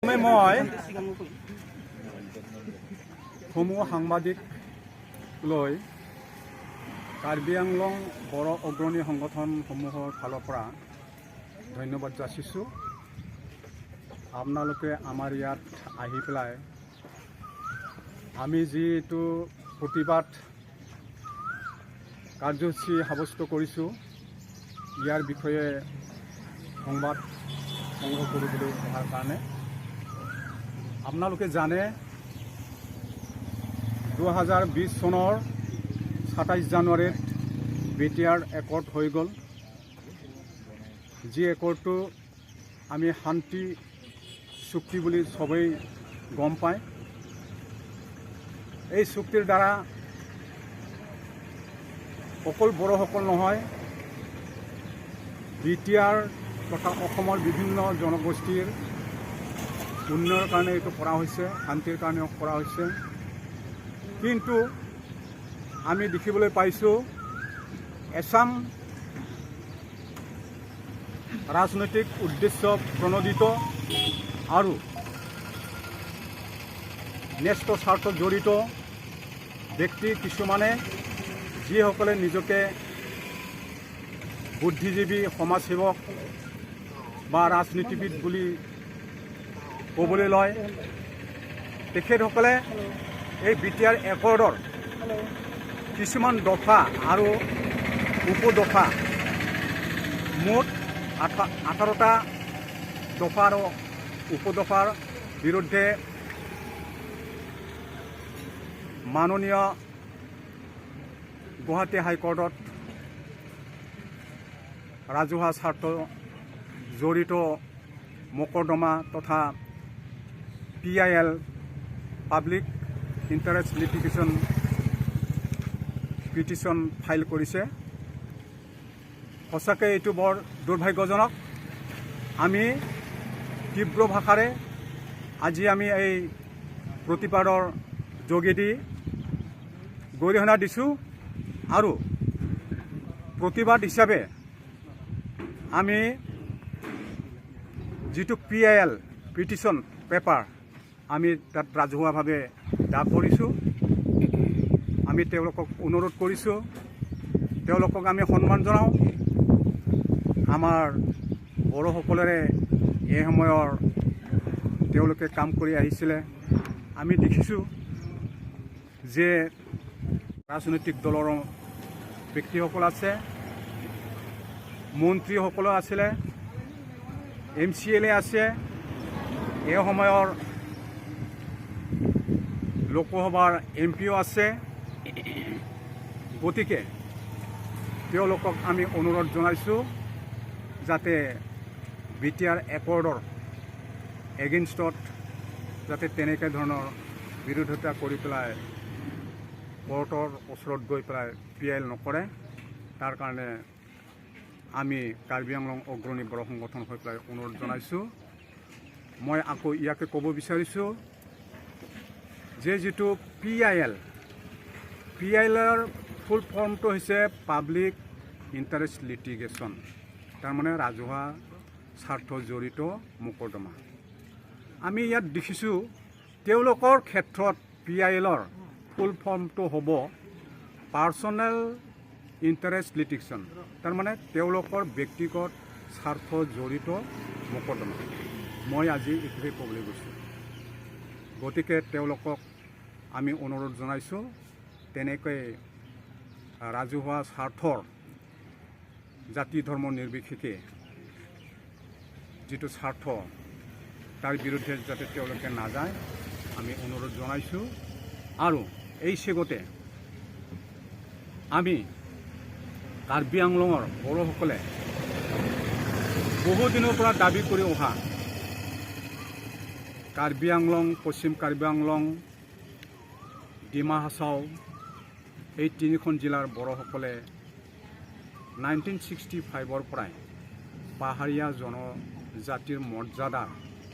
মই সমূহ সাংবাদিক লৈ কাৰ্বি আংলং বড়ো অগ্ৰণী সংগঠনসমূহৰ ফালৰ পৰা ধন্যবাদ যাচিছোঁ। আপোনালোকে আমাৰ ইয়াত আহি পেলাই আমি যিটো প্ৰতিবাদ কাৰ্যসূচী সাব্যস্ত কৰিছোঁ ইয়াৰ বিষয়ে সংবাদ সংগ্ৰহ কৰিবলৈ অহাৰ কাৰণে আপোনালোকে জানে 2020 চনৰ 27 জানুৱাৰীত বিটিআৰ একৰ্ড হৈ গ'ল। যি একৰ্ডটো আমি শান্তি চুক্তি বুলি সবেই গম পায়। এই চুক্তিৰ দ্বাৰা অকল বড়োসকল নহয়, বিটিআৰ তথা অসমৰ বিভিন্ন জনগোষ্ঠীৰ উন্নয়নৰ কাৰণে এইটো কৰা হৈছে, শান্তিৰ কাৰণেও কৰা হৈছে। কিন্তু আমি দেখিবলৈ পাইছোঁ এছাম ৰাজনৈতিক উদ্দেশ্য প্ৰণোদিত আৰু ন্যস্ত স্বাৰ্থত জড়িত ব্যক্তি কিছুমানে, যিসকলে নিজকে বুদ্ধিজীৱী, সমাজসেৱক বা ৰাজনীতিবিদ বুলি ক'বলৈ লয়, তেখেতসকলে এই বিটিআৰ একৰ্ডৰ কিছুমান দফা আৰু উপদফা, মুঠ 18টা দফা আৰু উপদফাৰ বিৰুদ্ধে মাননীয় গুৱাহাটী হাইকোৰ্টত ৰাজহুৱা স্বাৰ্থ জড়িত মোকৰ্দমা তথা PIL public interest litigation petition file কৰিছে। সঁচাকৈ এইটো বৰ দুৰ্ভাগ্যজনক। আমি তীব্ৰ ভাষাৰে আজি আমি এই প্ৰতিবাদৰ যোগেদি গৰিহণা দিছোঁ আৰু প্ৰতিবাদ হিচাপে আমি যিটো PIL পিটিশ্যন পেপাৰ আমি তাত ৰাজহুৱাভাৱে দাগ কৰিছোঁ। আমি তেওঁলোকক অনুৰোধ কৰিছোঁ, তেওঁলোকক আমি সন্মান জনাওঁ। আমাৰ বড়োসকলেৰে এই সময়ৰ তেওঁলোকে কাম কৰি আহিছিলে। আমি দেখিছোঁ যে ৰাজনৈতিক দলৰ ব্যক্তিসকল আছে, মন্ত্ৰীসকলো আছিলে, MCLA আছে, এই সময়ৰ লোকসভাৰ MPও আছে। গতিকে তেওঁলোকক আমি অনুৰোধ জনাইছোঁ যাতে বিটিআৰ একৰ্ডৰ এগেইনষ্টত যাতে তেনেকৈ ধৰণৰ বিৰোধিতা কৰি পেলাই কোৰ্টৰ ওচৰত গৈ পেলাই PIL নকৰে, তাৰ কাৰণে আমি কাৰ্বি আংলং অগ্ৰণী বড়ো সংগঠন হৈ পেলাই অনুৰোধ জনাইছোঁ। মই আকৌ ইয়াকে ক'ব বিচাৰিছোঁ যে যিটো PILৰ ফুল ফৰ্মটো হৈছে পাব্লিক ইণ্টাৰেষ্ট লিটিগেশ্যন, তাৰমানে ৰাজহুৱা স্বাৰ্থ জড়িত মোকৰ্দমা। আমি ইয়াত দেখিছোঁ তেওঁলোকৰ ক্ষেত্ৰত PILৰ ফুল ফৰ্মটো হ'ব পাৰ্চনেল ইণ্টাৰেষ্ট লিটিগেশ্যন, তাৰমানে তেওঁলোকৰ ব্যক্তিগত স্বাৰ্থ জড়িত মোকৰ্দমা। মই আজি এইটোৱে ক'বলৈ গৈছোঁ। গতিকে তেওঁলোকক আমি অনুৰোধ জনাইছোঁ তেনেকৈ ৰাজহুৱা স্বাৰ্থৰ জাতি ধৰ্ম নিৰ্বিশেষে যিটো স্বাৰ্থ তাৰ বিৰুদ্ধে যাতে তেওঁলোকে নাযায় আমি অনুৰোধ জনাইছোঁ। আৰু এই চেগতে আমি কাৰ্বি আংলঙৰ বড়োসকলে বহুদিনৰ পৰা দাবী কৰি অহা কাৰ্বি আংলং, পশ্চিম কাৰ্বি আংলং, ডিমা হাছাও এই তিনিখন জিলাৰ বড়োসকলে 1965ৰ পৰাই পাহাৰীয়া জনজাতিৰ মৰ্যাদা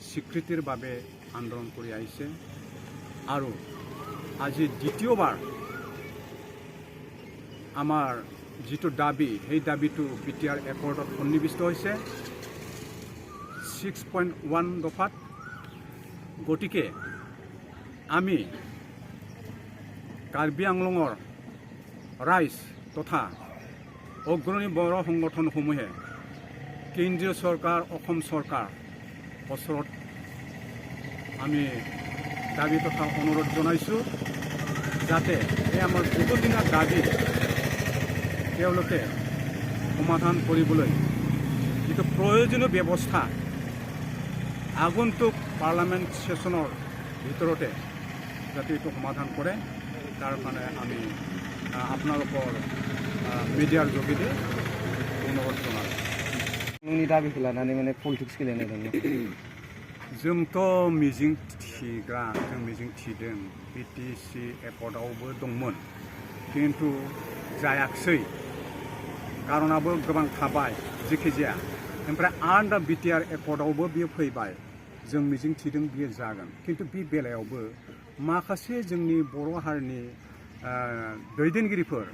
স্বীকৃতিৰ বাবে আন্দোলন কৰি আহিছে আৰু আজি দ্বিতীয়বাৰ আমাৰ যিটো দাবী সেই দাবীটো বিটিআৰ একৰ্ডত সন্নিৱিষ্ট হৈছে 6.1 দফাত। गतिके आमी कार्बि आंलंगर राइज तथा अग्रणी बर संगठन समूहे केंद्रीय सरकार असम सरकार ओसरत आमी दाबी तथा अनुरोध जनाइছো जाते এই আমাৰ বহুদিনীয়া দাবী তেওঁলোকে সমাধান কৰিবলৈ যিটো প্ৰয়োজনীয় ব্যৱস্থা আগন্তুক পাৰ্লামেণ্ট সেশনৰ ভিতৰতে যাতে এইটো সমাধান কৰে তাৰ কাৰণে আমি আপোনালোকৰ মিডিয়াৰ যোগেদি অনুৰোধ জনাইছোঁ। नोंनि दाबिखौ लानानै माने पलिटिक्स गेलेनाय दङ। जोंथ' मिजिं थिदों बिटिसि एकर्डआवबो दंमोन खिन्थु जायाखिसै कारनाबो गोबां थाबाय जेखिजाया ओमफ्राय आरो दा बिटिआर एकर्डआवबो बियो फैबाय जों मिजिं थिदों बियो जागोन खिन्थु बे बेलायावबो माखासे जोंनि बर' हारिनि दैदेनगिरिफोर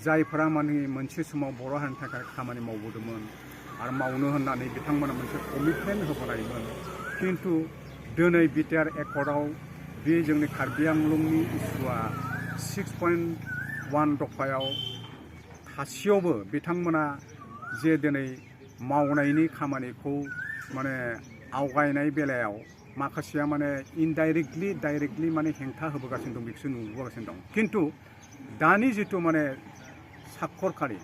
जायफोरा माने मोनसे समाव बर' हारिनि थाखाय खामानि मावबोदोंमोन आरो मावनो होननानै बिथांमोना मोनसे कमिटमेन्ट होबोनायमोन खिन्थु दिनै बिटिआर एकर्डआव बे जोंनि कार्बि आंलंनि इस्युआ 6.1 दफायाव थासेयावबो बिथांमोना जे दिनै मावनायनि खामानिखौ माने आवगायनाय बेलायाव माखासेया माने इनडाइरेक्टलि डाइरेक्टलि माने हेंथा होबोगासिनो दं बेखौसो नुबोगासिनो दं खिन्थु दानि जिथु माने साखरखारि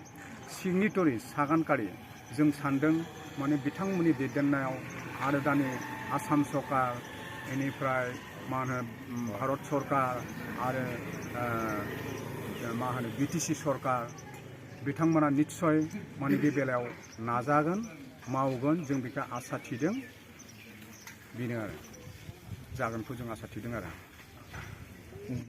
सिगनेटरि सागानखारि जों सानदों माने बिथांमोननि दैदेननायाव आरो दानि आसाम सरकार बेनिफ्राय मा होनो भारत सरकार आरो मा होनो बिटिसि सरकार बिथांमोना निस्सय माने बे बेलायाव नाजागोन मावगोन जों बेखौ आसा थिदों बेनो आरो जागोनखौ जों आसा थिदों आरो